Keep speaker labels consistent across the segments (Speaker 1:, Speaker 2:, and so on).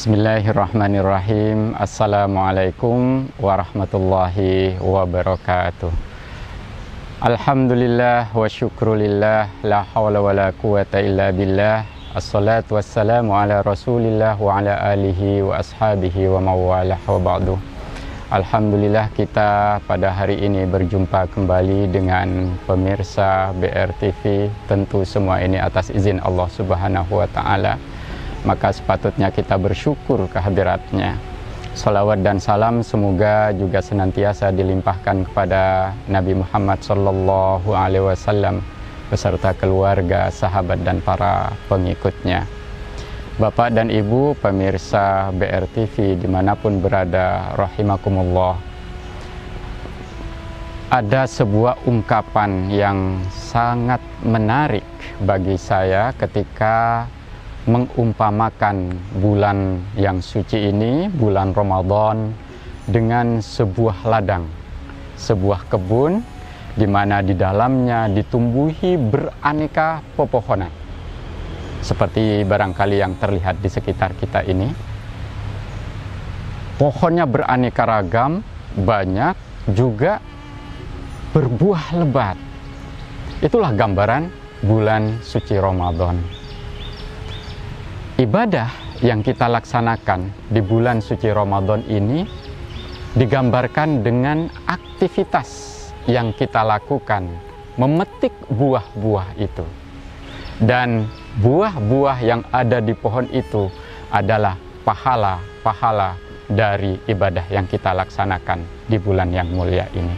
Speaker 1: Bismillahirrahmanirrahim. Assalamualaikum warahmatullahi wabarakatuh. Alhamdulillah wa syukrulillah, la hawla wa la quwata illa billah. Assalatu wassalamu ala rasulillah wa ala alihi wa ashabihi wa mawalah wa ba'du. Alhamdulillah, kita pada hari ini berjumpa kembali dengan pemirsa BRTV. Tentu semua ini atas izin Allah Subhanahu wa ta'ala, maka sepatutnya kita bersyukur kehadiratnya. Salawat dan salam semoga juga senantiasa dilimpahkan kepada Nabi Muhammad sallallahu alaihi wasallam beserta keluarga, sahabat dan para pengikutnya. Bapak dan Ibu pemirsa BRTV dimanapun berada, rahimakumullah. Ada sebuah ungkapan yang sangat menarik bagi saya ketika mengumpamakan bulan yang suci ini, bulan Ramadan, dengan sebuah ladang, sebuah kebun di mana di dalamnya ditumbuhi beraneka pepohonan. Seperti barangkali yang terlihat di sekitar kita ini. Pohonnya beraneka ragam, banyak, juga berbuah lebat. Itulah gambaran bulan suci Ramadan. Ibadah yang kita laksanakan di bulan suci Ramadan ini digambarkan dengan aktivitas yang kita lakukan, memetik buah-buah itu. Dan buah-buah yang ada di pohon itu adalah pahala-pahala dari ibadah yang kita laksanakan di bulan yang mulia ini.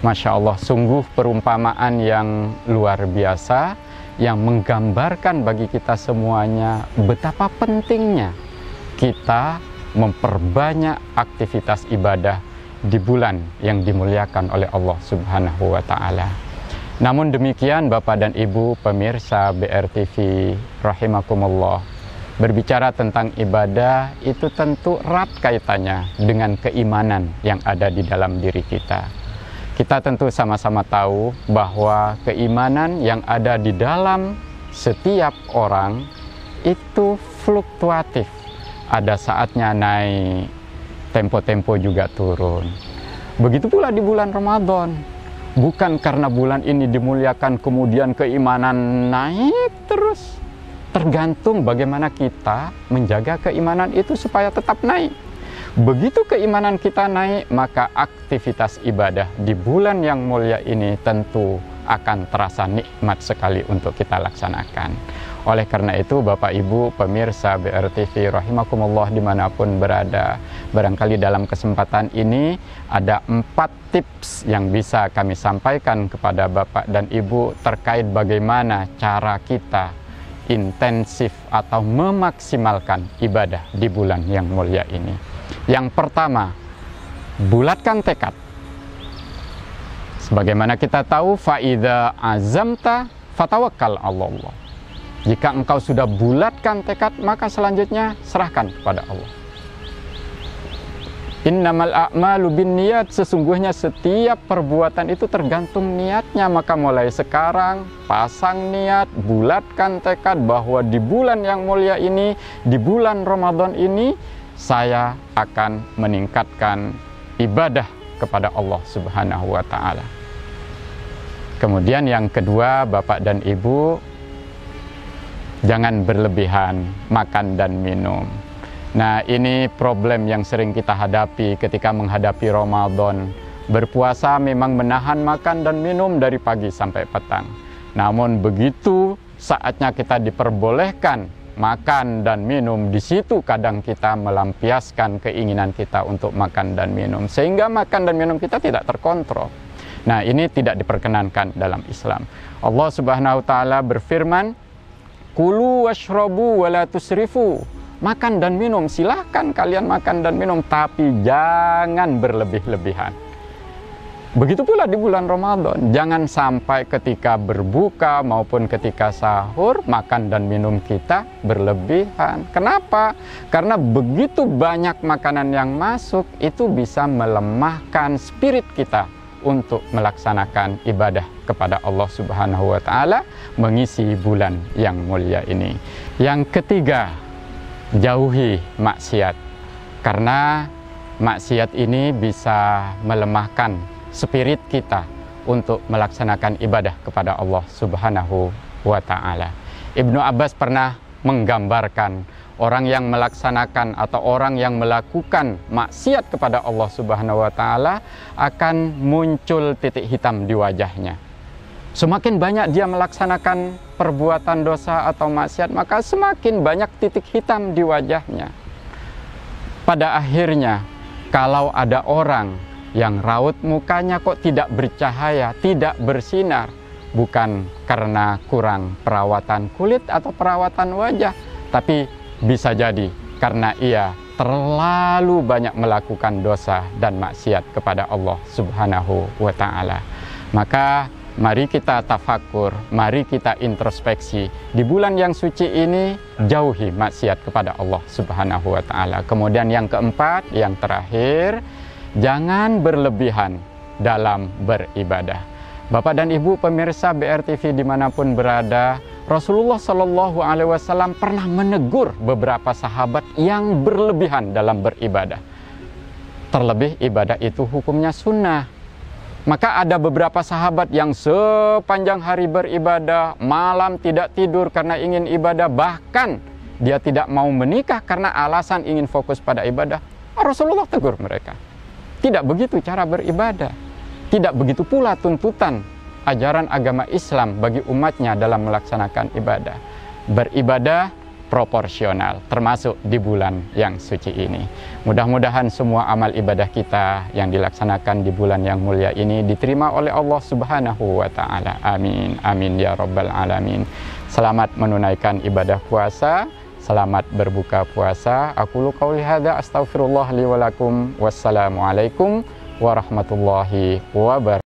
Speaker 1: Masya Allah, sungguh perumpamaan yang luar biasa, yang menggambarkan bagi kita semuanya betapa pentingnya kita memperbanyak aktivitas ibadah di bulan yang dimuliakan oleh Allah Subhanahu wa ta'ala. Namun demikian Bapak dan Ibu pemirsa BRTV rahimakumullah, berbicara tentang ibadah itu tentu erat kaitannya dengan keimanan yang ada di dalam diri kita. Kita tentu sama-sama tahu bahwa keimanan yang ada di dalam setiap orang itu fluktuatif. Ada saatnya naik, tempo-tempo juga turun. Begitu pula di bulan Ramadan. Bukan karena bulan ini dimuliakan kemudian keimanan naik terus. Tergantung bagaimana kita menjaga keimanan itu supaya tetap naik. Begitu keimanan kita naik, maka aktivitas ibadah di bulan yang mulia ini tentu akan terasa nikmat sekali untuk kita laksanakan. Oleh karena itu Bapak Ibu pemirsa BRTV rahimakumullah dimanapun berada, barangkali dalam kesempatan ini ada 4 tips yang bisa kami sampaikan kepada Bapak dan Ibu terkait bagaimana cara kita intensif atau memaksimalkan ibadah di bulan yang mulia ini. Yang pertama, bulatkan tekad. Sebagaimana kita tahu, fa'idha azamta fatawakkal 'alallah. Jika engkau sudah bulatkan tekad, maka selanjutnya serahkan kepada Allah. Innamal a'malu binniyat, sesungguhnya setiap perbuatan itu tergantung niatnya. Maka mulai sekarang pasang niat, bulatkan tekad bahwa di bulan yang mulia ini, di bulan Ramadan ini, saya akan meningkatkan ibadah kepada Allah Subhanahu wa ta'ala. Kemudian yang kedua, Bapak dan Ibu, jangan berlebihan makan dan minum. Nah, ini problem yang sering kita hadapi ketika menghadapi Ramadan. Berpuasa memang menahan makan dan minum dari pagi sampai petang. Namun begitu saatnya kita diperbolehkan makan dan minum, di situ kadang kita melampiaskan keinginan kita untuk makan dan minum, sehingga makan dan minum kita tidak terkontrol. Nah, ini tidak diperkenankan dalam Islam. Allah Subhanahu wa ta'ala berfirman, kulu washrabu wa la tusrifu. Makan dan minum, silahkan kalian makan dan minum, tapi jangan berlebih-lebihan. Begitu pula di bulan Ramadan, jangan sampai ketika berbuka maupun ketika sahur, makan dan minum kita berlebihan. Kenapa? Karena begitu banyak makanan yang masuk, itu bisa melemahkan spirit kita untuk melaksanakan ibadah kepada Allah Subhanahu wa ta'ala, mengisi bulan yang mulia ini. Yang ketiga, jauhi maksiat, karena maksiat ini bisa melemahkan spirit kita untuk melaksanakan ibadah kepada Allah Subhanahu wa Ta'ala. Ibnu Abbas pernah menggambarkan orang yang melaksanakan atau orang yang melakukan maksiat kepada Allah Subhanahu wa Ta'ala akan muncul titik hitam di wajahnya. Semakin banyak dia melaksanakan perbuatan dosa atau maksiat, maka semakin banyak titik hitam di wajahnya. Pada akhirnya, kalau ada orang yang raut mukanya kok tidak bercahaya, tidak bersinar, bukan karena kurang perawatan kulit atau perawatan wajah, tapi bisa jadi karena ia terlalu banyak melakukan dosa dan maksiat kepada Allah Subhanahu wa Ta'ala. Maka mari kita tafakur, mari kita introspeksi. Di bulan yang suci ini, jauhi maksiat kepada Allah Subhanahu wa Ta'ala. Kemudian yang keempat, yang terakhir, jangan berlebihan dalam beribadah. Bapak dan Ibu pemirsa BRTV dimanapun berada, Rasulullah Shallallahu Alaihi Wasallam pernah menegur beberapa sahabat yang berlebihan dalam beribadah. Terlebih ibadah itu hukumnya sunnah. Maka ada beberapa sahabat yang sepanjang hari beribadah, malam tidak tidur karena ingin ibadah, bahkan dia tidak mau menikah karena alasan ingin fokus pada ibadah. Rasulullah tegur mereka. Tidak begitu cara beribadah. Tidak begitu pula tuntutan ajaran agama Islam bagi umatnya dalam melaksanakan ibadah. Beribadah proporsional, termasuk di bulan yang suci ini. Mudah-mudahan semua amal ibadah kita yang dilaksanakan di bulan yang mulia ini diterima oleh Allah Subhanahu wa Ta'ala. Amin. Amin ya Rabbal Alamin. Selamat menunaikan ibadah puasa. Selamat berbuka puasa. Aqulu qauli hadza astaghfirullah li wa lakum. Wassalamualaikum warahmatullahi wabarakatuh.